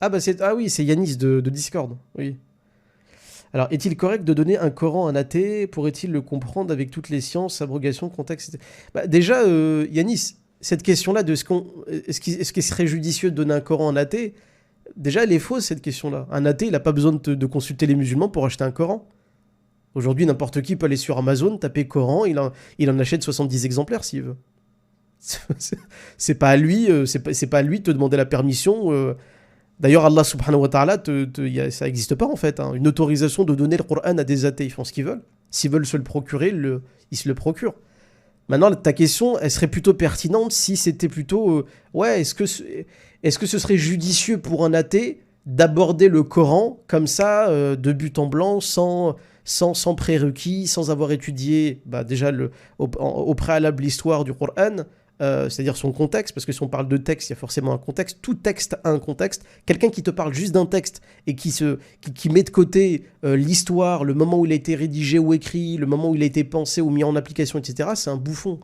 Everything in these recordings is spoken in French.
Ah oui, c'est Yanis de Discord. Oui. Alors, est-il correct de donner un Coran à un athée? Pourrait-il le comprendre avec toutes les sciences, abrogation, contexte, etc. Déjà, Yanis, cette question-là de est-ce qu'il serait judicieux de donner un Coran à un athée, déjà, elle est fausse, cette question-là. Un athée, il n'a pas besoin de consulter les musulmans pour acheter un Coran. Aujourd'hui, n'importe qui peut aller sur Amazon, taper Coran, il en achète 70 exemplaires s'il veut. C'est pas à lui, c'est pas à lui de te demander la permission. D'ailleurs, Allah subhanahu wa ta'ala, ça n'existe pas en fait, hein, une autorisation de donner le Coran à des athées. Ils font ce qu'ils veulent. S'ils veulent se le procurer, ils se le procurent. Maintenant, ta question, elle serait plutôt pertinente si c'était plutôt... ouais, est-ce que ce serait judicieux pour un athée d'aborder le Coran comme ça, de but en blanc, sans prérequis, sans avoir étudié déjà au préalable l'histoire du Coran, c'est-à-dire son contexte, parce que si on parle de texte, il y a forcément un contexte, tout texte a un contexte. Quelqu'un qui te parle juste d'un texte et qui met de côté l'histoire, le moment où il a été rédigé ou écrit, le moment où il a été pensé ou mis en application, etc., c'est un bouffon.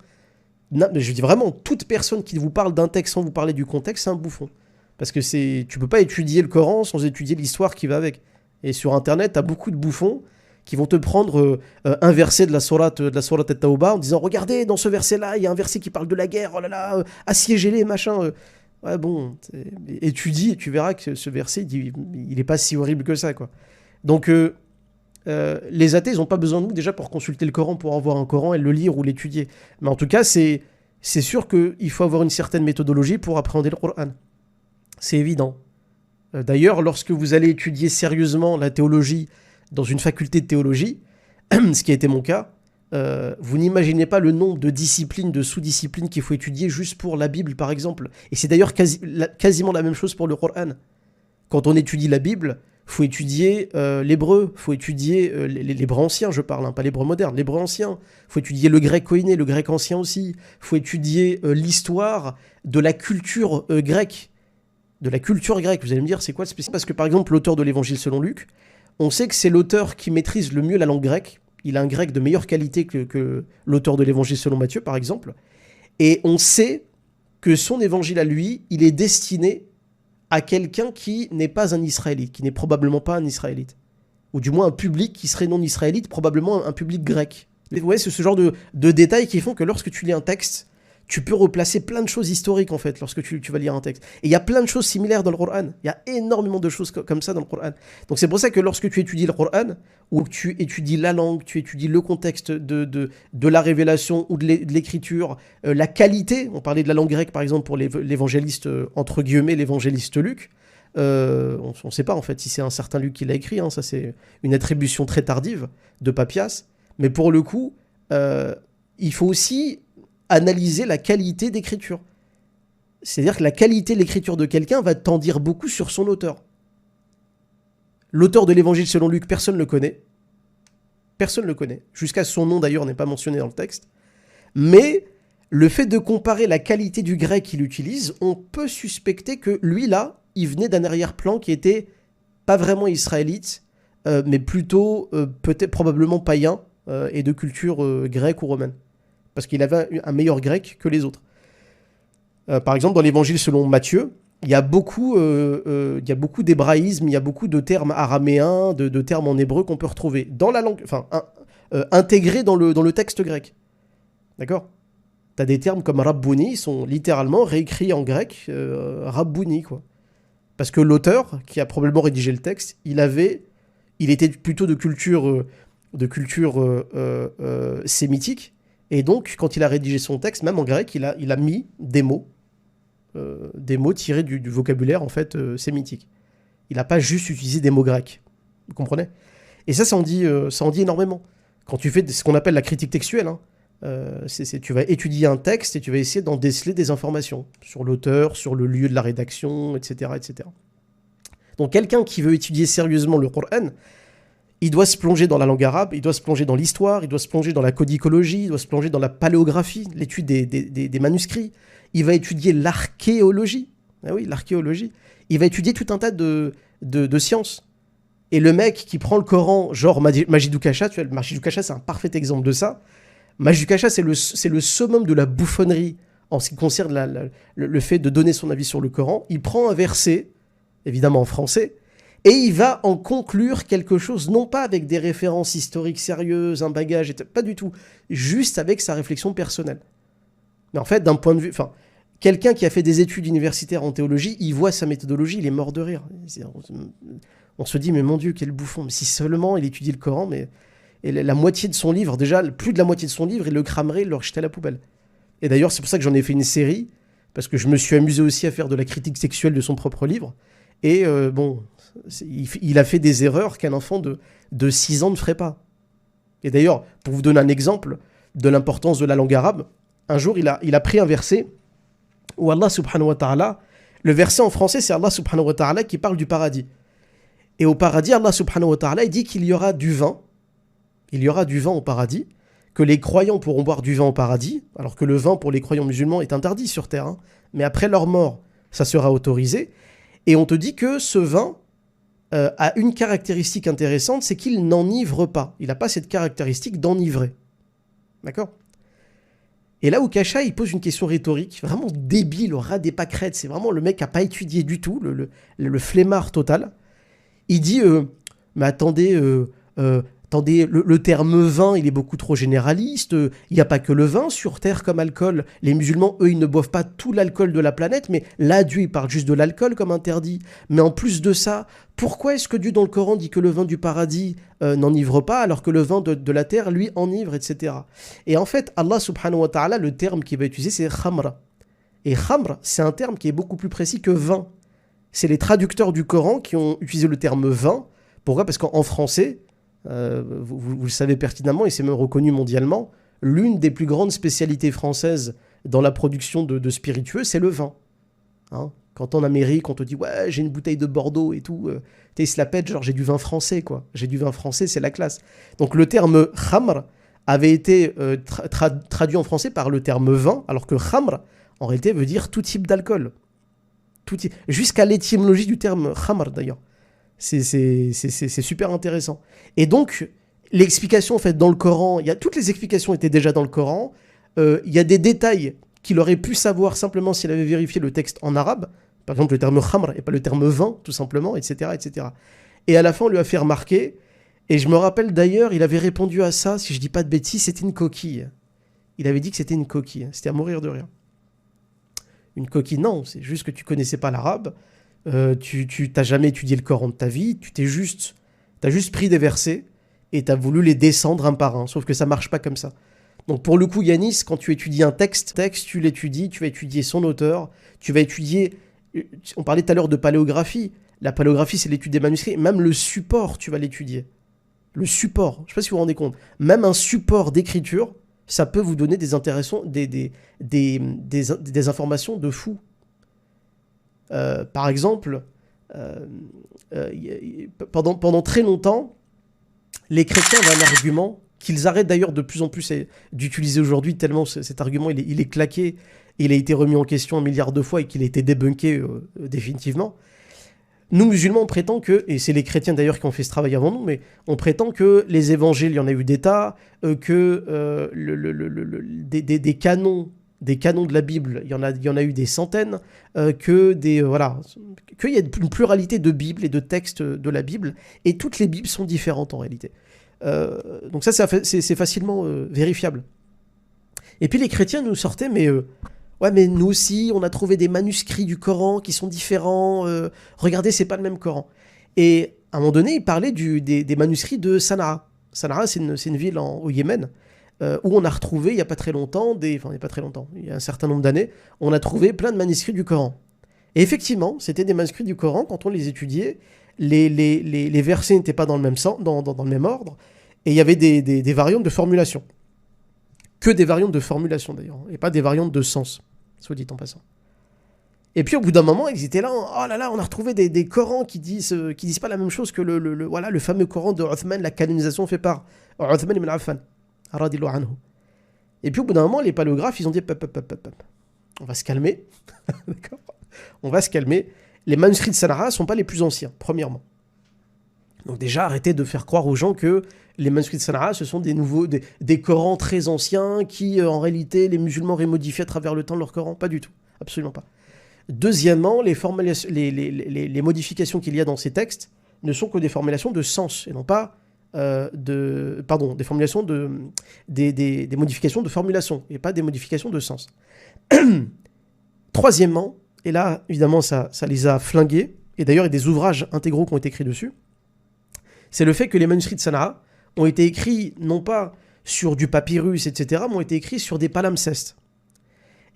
Non, mais je dis vraiment, toute personne qui vous parle d'un texte sans vous parler du contexte, c'est un bouffon. Parce que tu peux pas étudier le Coran sans étudier l'histoire qui va avec. Et sur Internet, t'as beaucoup de bouffons qui vont te prendre un verset de la sourate At-Tawbah en disant « Regardez, dans ce verset-là, il y a un verset qui parle de la guerre, oh là là, assiégez-les, machin. » Ouais, bon, étudie et tu verras que ce verset, il est pas si horrible que ça, quoi. Donc, les athées, ils n'ont pas besoin de nous déjà pour consulter le Coran, pour avoir un Coran et le lire ou l'étudier. Mais en tout cas, c'est sûr qu'il faut avoir une certaine méthodologie pour appréhender le Coran. C'est évident. D'ailleurs, lorsque vous allez étudier sérieusement la théologie dans une faculté de théologie, ce qui a été mon cas, vous n'imaginez pas le nombre de disciplines, de sous-disciplines qu'il faut étudier juste pour la Bible, par exemple. Et c'est d'ailleurs quasiment la même chose pour le Coran. Quand on étudie la Bible, il faut étudier l'hébreu, il faut étudier l'hébreu ancien, je parle, hein, pas l'hébreu moderne, l'hébreu ancien. Il faut étudier le grec koiné, le grec ancien aussi. Il faut étudier l'histoire de la culture grecque. De la culture grecque, vous allez me dire, c'est quoi le spécial? Parce que par exemple, l'auteur de l'évangile selon Luc, on sait que c'est l'auteur qui maîtrise le mieux la langue grecque. Il a un grec de meilleure qualité que l'auteur de l'évangile selon Matthieu, par exemple. Et on sait que son évangile à lui, il est destiné à quelqu'un qui n'est pas un Israélite, qui n'est probablement pas un Israélite. Ou du moins un public qui serait non Israélite, probablement un public grec. Ouais, c'est ce genre de détails qui font que lorsque tu lis un texte, tu peux replacer plein de choses historiques, en fait, lorsque tu vas lire un texte. Et il y a plein de choses similaires dans le Coran. Il y a énormément de choses comme ça dans le Coran. Donc c'est pour ça que lorsque tu étudies le Coran, ou que tu étudies la langue, tu étudies le contexte de la révélation ou de l'écriture, la qualité, on parlait de la langue grecque, par exemple, pour l'évangéliste, entre guillemets, l'évangéliste Luc, on ne sait pas, en fait, si c'est un certain Luc qui l'a écrit, hein, ça c'est une attribution très tardive de Papias, mais pour le coup, il faut aussi analyser la qualité d'écriture. C'est-à-dire que la qualité de l'écriture de quelqu'un va t'en dire beaucoup sur son auteur. L'auteur de l'évangile selon Luc, personne ne le connaît. Personne ne le connaît. Jusqu'à son nom d'ailleurs n'est pas mentionné dans le texte. Mais le fait de comparer la qualité du grec qu'il utilise, on peut suspecter que lui là, il venait d'un arrière-plan qui était pas vraiment israélite, mais plutôt peut-être probablement païen et de culture grecque ou romaine. Parce qu'il avait un meilleur grec que les autres. Par exemple, dans l'évangile selon Matthieu, il y a beaucoup d'hébraïsmes, il y a beaucoup de termes araméens, de termes en hébreu qu'on peut retrouver dans la langue, intégrés dans le texte grec. D'accord ? T'as des termes comme Rabbouni, ils sont littéralement réécrits en grec, Rabbouni, quoi. Parce que l'auteur, qui a probablement rédigé le texte, il était plutôt de culture sémitique. Et donc, quand il a rédigé son texte, même en grec, il a mis des mots tirés du vocabulaire, en fait, sémitique. Il n'a pas juste utilisé des mots grecs. Vous comprenez ? Et ça en dit énormément. Quand tu fais ce qu'on appelle la critique textuelle, hein, tu vas étudier un texte et tu vas essayer d'en déceler des informations sur l'auteur, sur le lieu de la rédaction, etc., etc. Donc, quelqu'un qui veut étudier sérieusement le Coran, il doit se plonger dans la langue arabe, il doit se plonger dans l'histoire, il doit se plonger dans la codicologie, il doit se plonger dans la paléographie, l'étude des manuscrits. Il va étudier l'archéologie. Ah oui, l'archéologie. Il va étudier tout un tas de sciences. Et le mec qui prend le Coran, genre Majid Oukasha, tu vois, Majid Oukasha, c'est un parfait exemple de ça. Majukasha, c'est le summum de la bouffonnerie en ce qui concerne le fait de donner son avis sur le Coran. Il prend un verset, évidemment en français, et il va en conclure quelque chose, non pas avec des références historiques sérieuses, un bagage, pas du tout, juste avec sa réflexion personnelle. Mais en fait, d'un point de vue... Enfin, quelqu'un qui a fait des études universitaires en théologie, il voit sa méthodologie, il est mort de rire. On se dit, mais mon Dieu, quel bouffon. Mais si seulement il étudie le Coran, mais et la moitié de son livre, déjà, plus de la moitié de son livre, il le cramerait, il le rejetait à la poubelle. Et d'ailleurs, c'est pour ça que j'en ai fait une série, parce que je me suis amusé aussi à faire de la critique sexuelle de son propre livre. Et bon, il a fait des erreurs qu'un enfant de 6 ans ne ferait pas. Et d'ailleurs, pour vous donner un exemple de l'importance de la langue arabe, un jour, il a pris un verset où Allah subhanahu wa ta'ala, le verset en français, c'est Allah subhanahu wa ta'ala qui parle du paradis. Et au paradis, Allah subhanahu wa ta'ala, il dit qu'il y aura du vin. Il y aura du vin au paradis, que les croyants pourront boire du vin au paradis, alors que le vin pour les croyants musulmans est interdit sur terre. Mais après leur mort, ça sera autorisé. Et on te dit que ce vin a une caractéristique intéressante, c'est qu'il n'enivre pas. Il n'a pas cette caractéristique d'enivrer. D'accord ? Et là où Kasha, il pose une question rhétorique, vraiment débile, au ras des pâquerettes, c'est vraiment le mec qui n'a pas étudié du tout, le flemmard total. Il dit, mais attendez, le terme vin, il est beaucoup trop généraliste, il n'y a pas que le vin sur Terre comme alcool. Les musulmans, eux, ils ne boivent pas tout l'alcool de la planète, mais là, Dieu, il parle juste de l'alcool comme interdit. Mais en plus de ça, pourquoi est-ce que Dieu, dans le Coran, dit que le vin du paradis n'enivre pas, alors que le vin de la terre, lui, enivre, etc. Et en fait, Allah subhanahu wa ta'ala, le terme qu'il va utiliser, c'est khamra. Et khamr, c'est un terme qui est beaucoup plus précis que vin. C'est les traducteurs du Coran qui ont utilisé le terme vin. Pourquoi ? Parce qu'en français, vous le savez pertinemment, et c'est même reconnu mondialement, l'une des plus grandes spécialités françaises dans la production de spiritueux, c'est le vin. Hein, quand en Amérique, on te dit « Ouais, j'ai une bouteille de Bordeaux et tout », ils se la pètent, genre « J'ai du vin français, quoi. J'ai du vin français, c'est la classe. » Donc le terme « khamr » avait été traduit en français par le terme « vin », alors que « khamr », en réalité, veut dire tout type d'alcool. Jusqu'à l'étymologie du terme « khamr », d'ailleurs. C'est super intéressant. Et donc, l'explication en fait dans le Coran, toutes les explications étaient déjà dans le Coran. Il y a des détails qu'il aurait pu savoir simplement s'il avait vérifié le texte en arabe. Par exemple, le terme khamr et pas le terme vin, tout simplement, etc., etc. Et à la fin, on lui a fait remarquer, et je me rappelle d'ailleurs, il avait répondu à ça, si je dis pas de bêtises, c'était une coquille. Il avait dit que c'était une coquille. C'était à mourir de rire. Une coquille, non, c'est juste que tu connaissais pas l'arabe. Tu t'as jamais étudié le Coran de ta vie, t'as juste pris des versets et t'as voulu les descendre un par un, sauf que ça marche pas comme ça. Donc pour le coup, Yanis, quand tu étudies un texte, tu l'étudies, tu vas étudier son auteur, tu vas étudier, on parlait tout à l'heure de paléographie, la paléographie c'est l'étude des manuscrits, même le support tu vas l'étudier. Le support, je sais pas si vous vous rendez compte, même un support d'écriture, ça peut vous donner des informations de fou. Par exemple, pendant très longtemps, les chrétiens avaient un argument qu'ils arrêtent d'ailleurs de plus en plus d'utiliser aujourd'hui, tellement cet argument il est claqué, il a été remis en question 1 milliard de fois et qu'il a été débunké définitivement. Nous musulmans, on prétend que, et c'est les chrétiens d'ailleurs qui ont fait ce travail avant nous, mais on prétend que les évangiles, il y en a eu des tas, que des canons de la Bible, il y en a eu des centaines, qu'il y a une pluralité de Bibles et de textes de la Bible, et toutes les Bibles sont différentes en réalité. Donc ça, c'est facilement vérifiable. Et puis les chrétiens nous sortaient, ouais, mais nous aussi, on a trouvé des manuscrits du Coran qui sont différents, regardez, c'est pas le même Coran. Et à un moment donné, ils parlaient des manuscrits de Sanaa. Sanaa, c'est une ville au Yémen, où on a retrouvé, il n'y a pas très longtemps, il y a un certain nombre d'années, on a trouvé plein de manuscrits du Coran. Et effectivement, c'était des manuscrits du Coran, quand on les étudiait, les versets n'étaient pas dans le même sens, dans le même ordre, et il y avait des variantes de formulation. Que des variantes de formulation d'ailleurs, et pas des variantes de sens, soit dit en passant. Et puis au bout d'un moment, ils étaient là, oh là là, on a retrouvé des Corans qui disent pas la même chose que le fameux Coran de Uthman, la canonisation fait par Uthman ibn Affan. Et puis au bout d'un moment, les paléographes, ils ont dit on va se calmer. D'accord ? On va se calmer. Les manuscrits de Sanaa ne sont pas les plus anciens, premièrement. Donc déjà, arrêtez de faire croire aux gens que les manuscrits de Sana'a, ce sont des Corans très anciens qui, en réalité, les musulmans auraient modifié à travers le temps leur Coran. Pas du tout, absolument pas. Deuxièmement, les modifications qu'il y a dans ces textes ne sont que des formulations de sens, et non pas des modifications de formulation, et pas des modifications de sens. Troisièmement, et là, évidemment, ça les a flingués, et d'ailleurs, il y a des ouvrages intégraux qui ont été écrits dessus, c'est le fait que les manuscrits de Sana'a ont été écrits non pas sur du papyrus, etc., mais ont été écrits sur des palimpsestes.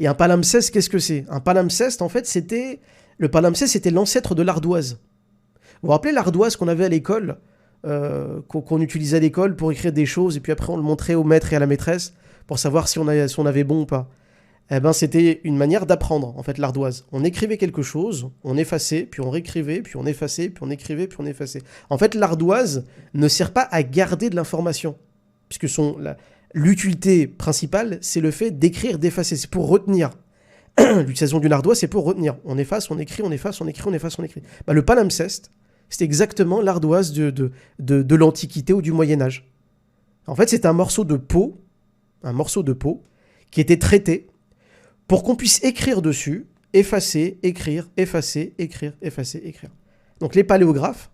Et un palimpseste, qu'est-ce que c'est? Un palimpseste, en fait, c'était l'ancêtre de l'ardoise. Vous vous rappelez l'ardoise qu'on avait à l'école, qu'on utilisait à l'école pour écrire des choses, et puis après on le montrait au maître et à la maîtresse pour savoir si on avait bon ou pas. Eh ben, c'était une manière d'apprendre, en fait, l'ardoise. On écrivait quelque chose, on effaçait, puis on réécrivait, puis on effaçait, puis on écrivait, puis on effaçait. En fait, l'ardoise ne sert pas à garder de l'information, puisque l'utilité principale, c'est le fait d'écrire, d'effacer. C'est pour retenir. L'utilisation d'une ardoise, c'est pour retenir. On efface, on écrit, on efface, on écrit, on efface, on écrit. Bah, le palimpseste, c'est exactement l'ardoise de l'Antiquité ou du Moyen-Âge. En fait, c'est un morceau de peau qui était traité pour qu'on puisse écrire dessus, effacer, écrire, effacer, écrire, effacer, écrire. Donc les paléographes,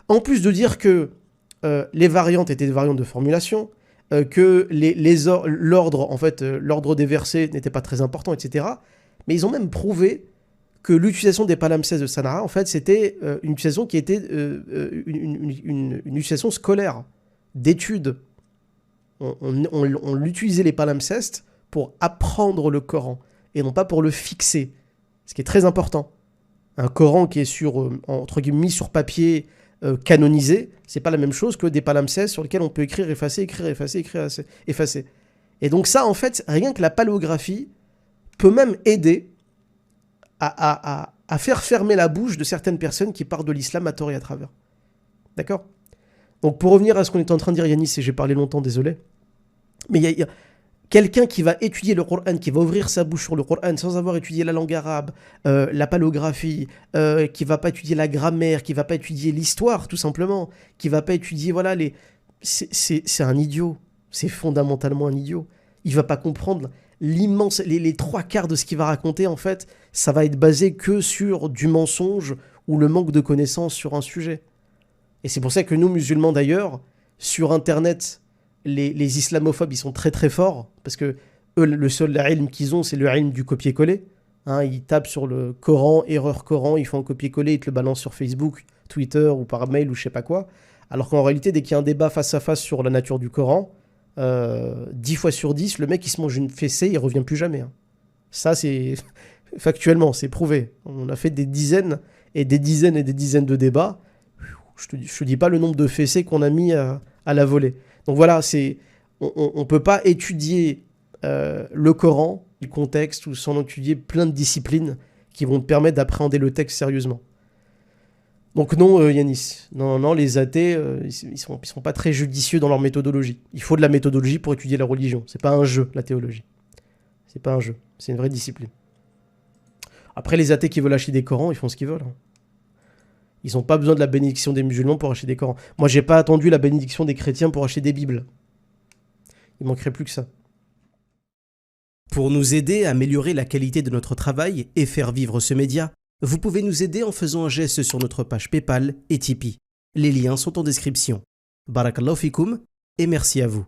en plus de dire que les variantes étaient des variantes de formulation, que l'ordre, en fait, l'ordre des versets n'était pas très important, etc. Mais ils ont même prouvé que l'utilisation des palimpsestes de Sana'a, en fait, c'était une utilisation qui était une utilisation scolaire, d'études. On utilisait les palimpsestes pour apprendre le Coran, et non pas pour le fixer, ce qui est très important. Un Coran qui est entre guillemets mis sur papier, canonisé, c'est pas la même chose que des palimpsestes sur lesquels on peut écrire, effacer, écrire, effacer, écrire, effacer. Et donc ça, en fait, rien que la paléographie peut même aider à faire fermer la bouche de certaines personnes qui parlent de l'islam à tort et à travers. D'accord? Donc pour revenir à ce qu'on est en train de dire, Yanis, et j'ai parlé longtemps, désolé, mais il y a quelqu'un qui va étudier le Coran, qui va ouvrir sa bouche sur le Coran sans avoir étudié la langue arabe, la paléographie, qui va pas étudier la grammaire, qui va pas étudier l'histoire tout simplement, qui va pas étudier c'est un idiot, c'est fondamentalement un idiot. Il va pas comprendre les trois quarts de ce qu'il va raconter, en fait, ça va être basé que sur du mensonge ou le manque de connaissances sur un sujet. Et c'est pour ça que nous musulmans d'ailleurs, sur internet, les islamophobes, ils sont très très forts, parce que eux, le seul ilm qu'ils ont, c'est le ilm du copier-coller. Hein, ils tapent sur le Coran, erreur Coran, ils font un copier-coller, ils te le balancent sur Facebook, Twitter ou par mail ou je sais pas quoi. Alors qu'en réalité, dès qu'il y a un débat face à face sur la nature du Coran, 10 fois sur 10, le mec il se mange une fessée, il revient plus jamais. Hein. Ça, c'est factuellement, c'est prouvé. On a fait des dizaines et des dizaines et des dizaines de débats. Je te dis pas le nombre de fessées qu'on a mis à la volée. Donc voilà, on peut pas étudier le Coran, le contexte, ou sans étudier plein de disciplines qui vont te permettre d'appréhender le texte sérieusement. Donc non, Yanis, non, les athées, ils sont pas très judicieux dans leur méthodologie. Il faut de la méthodologie pour étudier la religion. C'est pas un jeu, la théologie. C'est pas un jeu, c'est une vraie discipline. Après, les athées qui veulent acheter des Corans, ils font ce qu'ils veulent. Hein. Ils n'ont pas besoin de la bénédiction des musulmans pour acheter des Corans. Moi, j'ai pas attendu la bénédiction des chrétiens pour acheter des Bibles. Il manquerait plus que ça. Pour nous aider à améliorer la qualité de notre travail et faire vivre ce média, vous pouvez nous aider en faisant un geste sur notre page PayPal et Tipeee. Les liens sont en description. Barakallahu fikoum et merci à vous.